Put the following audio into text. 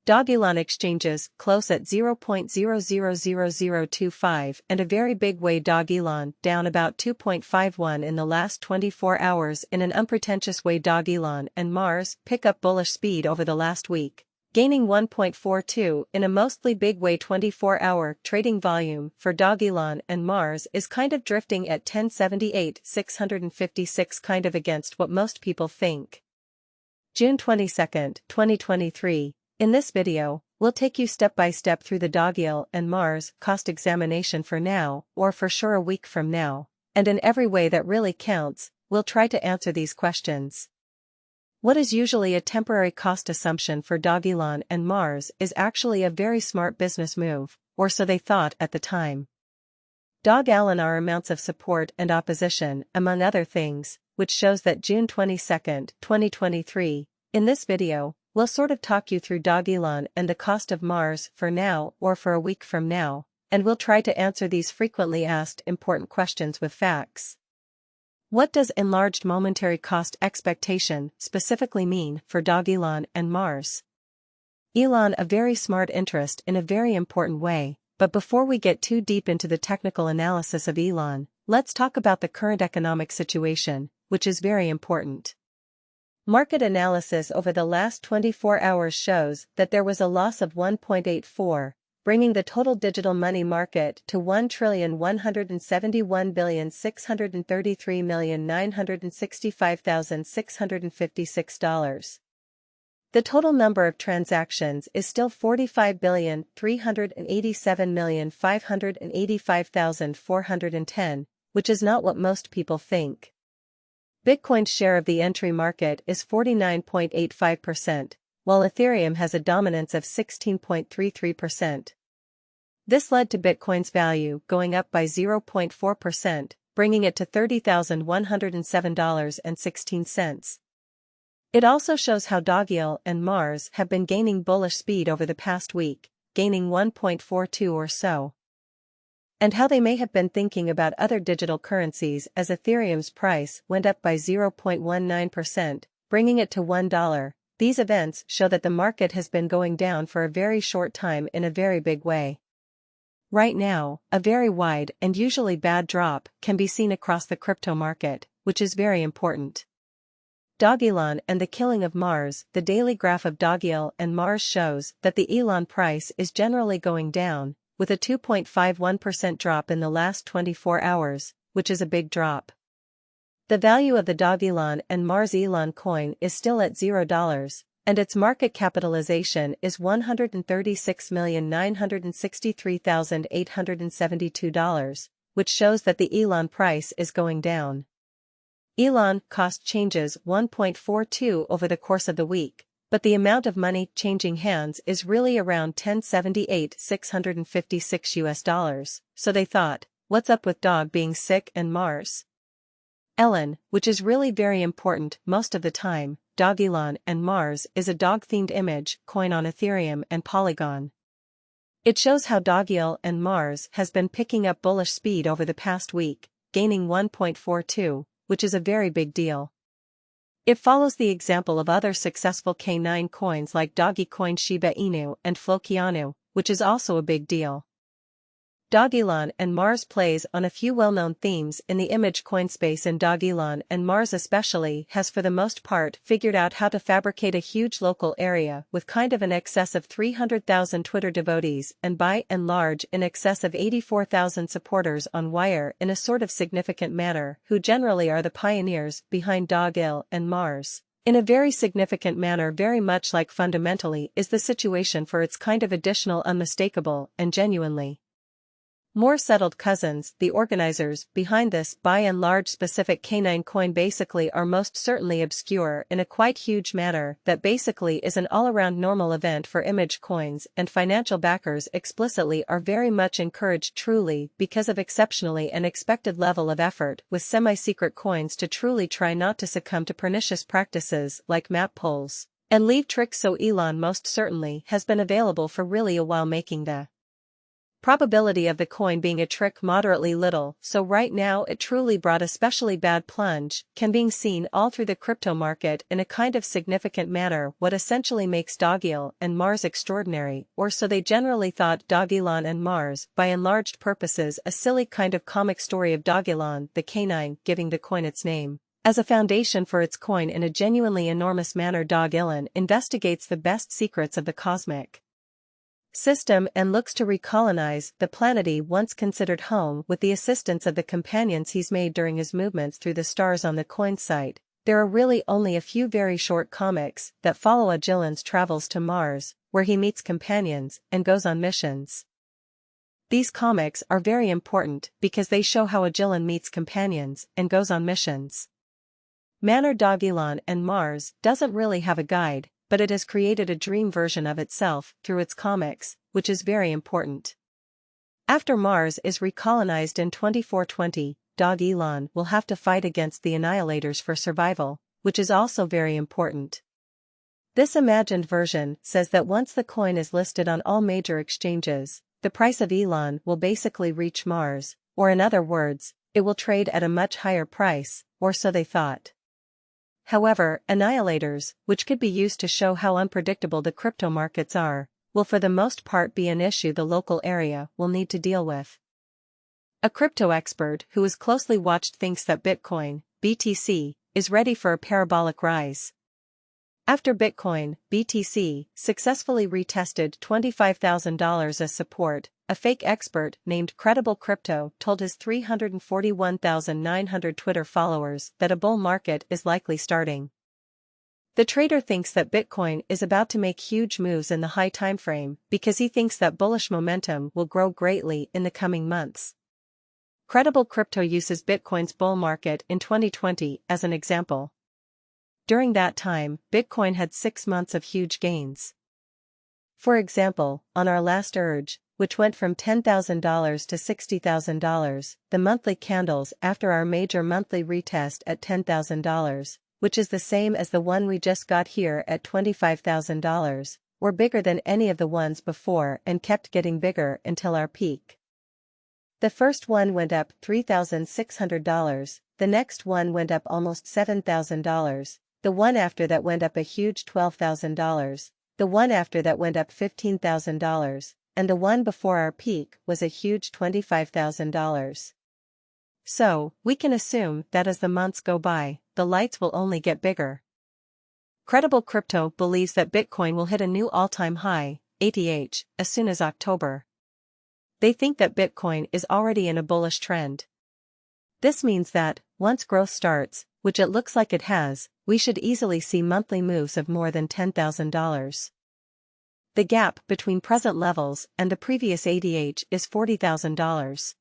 Dogelon exchanges close at 0.000025 and a very big way. Dogelon down about 2.51 in the last 24 hours in an unpretentious way. Dogelon and Mars pick up bullish speed over the last week, gaining 1.42 in a mostly big way. 24-hour trading volume for Dogelon and Mars is kind of drifting at 1078,656, kind of against what most people think. June 22, 2023. In this video, we'll take you step by step through the Dogelon and Mars cost examination for now, or for sure a week from now, and in every way that really counts, we'll try to answer these questions. What is usually a temporary cost assumption for Dogelon and Mars is actually a very smart business move, or so they thought at the time. Dogelon are amounts of support and opposition, among other things, which shows that June 22, 2023, in this video, we'll sort of talk you through Dogelon and the cost of Mars for now or for a week from now, and we'll try to answer these frequently asked important questions with facts. What does enlarged momentary cost expectation specifically mean for Dogelon and Mars? Elon a very smart interest in a very important way, but before we get too deep into the technical analysis of Elon, let's talk about the current economic situation, which is very important. Market analysis over the last 24 hours shows that there was a loss of 1.84, bringing the total digital money market to $1,171,633,965,656. The total number of transactions is still 45,387,585,410, which is not what most people think. Bitcoin's share of the entry market is 49.85%, while Ethereum has a dominance of 16.33%. This led to Bitcoin's value going up by 0.4%, bringing it to $30,107.16. It also shows how Dogelon and Mars have been gaining bullish speed over the past week, gaining 1.42 or so. And how they may have been thinking about other digital currencies as Ethereum's price went up by 0.19%, bringing it to $1. These events show that the market has been going down for a very short time in a very big way. Right now, a very wide and usually bad drop can be seen across the crypto market, which is very important. Dogelon and the killing of Mars. The daily graph of Dogelon and Mars shows that the Elon price is generally going down, with a 2.51% drop in the last 24 hours, which is a big drop. The value of the Dogelon and Mars Elon coin is still at $0, and its market capitalization is $136,963,872, which shows that the Elon price is going down. Elon cost changes 1.42 over the course of the week, but the amount of money changing hands is really around $1078,656, so they thought, what's up with Dog being sick and Mars? Elon, which is really very important most of the time. Dogelon and Mars is a dog-themed image coin on Ethereum and Polygon. It shows how Dogelon and Mars has been picking up bullish speed over the past week, gaining 1.42, which is a very big deal. It follows the example of other successful K9 coins like Dogecoin, Shiba Inu, and Flokianu, which is also a big deal. Dogelon and Mars plays on a few well-known themes in the image coin space, and Dogelon and Mars especially has for the most part figured out how to fabricate a huge local area with kind of an excess of 300,000 Twitter devotees and by and large in excess of 84,000 supporters on Wire in a sort of significant manner, who generally are the pioneers behind Dogelon and Mars. In a very significant manner, very much like fundamentally is the situation for its kind of additional unmistakable and genuinely more settled cousins. The organizers behind this by and large specific K9 coin basically are most certainly obscure in a quite huge manner that basically is an all-around normal event for image coins, and financial backers explicitly are very much encouraged truly because of exceptionally and expected level of effort with semi-secret coins to truly try not to succumb to pernicious practices like map pulls and leave tricks. So Elon most certainly has been available for really a while, making the Probability of the coin being a trick moderately little, so right now it truly brought especially bad plunge, can being seen all through the crypto market in a kind of significant manner what essentially makes Dogelon and Mars extraordinary, or so they generally thought. Dogelon and Mars, by enlarged purposes, a silly kind of comic story of Dogelon, the canine, giving the coin its name. As a foundation for its coin in a genuinely enormous manner. Dogelon investigates the best secrets of the cosmic system and looks to recolonize the planet he once considered home with the assistance of the companions he's made during his movements through the stars on the coin site. There are really only a few very short comics that follow Dogelon's travels to Mars, where he meets companions and goes on missions. These comics are very important because they show how Dogelon meets companions and goes on missions. Dogelon and Mars doesn't really have a guide, but it has created a dream version of itself through its comics, which is very important. After Mars is recolonized in 2420, Dogelon will have to fight against the Annihilators for survival, which is also very important. This imagined version says that once the coin is listed on all major exchanges, the price of Elon will basically reach Mars, or in other words, it will trade at a much higher price, or so they thought. However, Annihilators, which could be used to show how unpredictable the crypto markets are, will for the most part be an issue the local area will need to deal with. A crypto expert who is closely watched thinks that Bitcoin, BTC, is ready for a parabolic rise. After Bitcoin, BTC, successfully retested $25,000 as support, a fake expert named Credible Crypto told his 341,900 Twitter followers that a bull market is likely starting. The trader thinks that Bitcoin is about to make huge moves in the high timeframe because he thinks that bullish momentum will grow greatly in the coming months. Credible Crypto uses Bitcoin's bull market in 2020 as an example. During that time, Bitcoin had 6 months of huge gains. For example, on our last urge, which went from $10,000 to $60,000, the monthly candles after our major monthly retest at $10,000, which is the same as the one we just got here at $25,000, were bigger than any of the ones before and kept getting bigger until our peak. The first one went up $3,600, the next one went up almost $7,000, the one after that went up a huge $12,000, the one after that went up $15,000, and the one before our peak was a huge $25,000. So, we can assume that as the months go by, the lights will only get bigger. Credible Crypto believes that Bitcoin will hit a new all-time high, ATH, as soon as October. They think that Bitcoin is already in a bullish trend. This means that, once growth starts, which it looks like it has, we should easily see monthly moves of more than $10,000. The gap between present levels and the previous ATH is $40,000.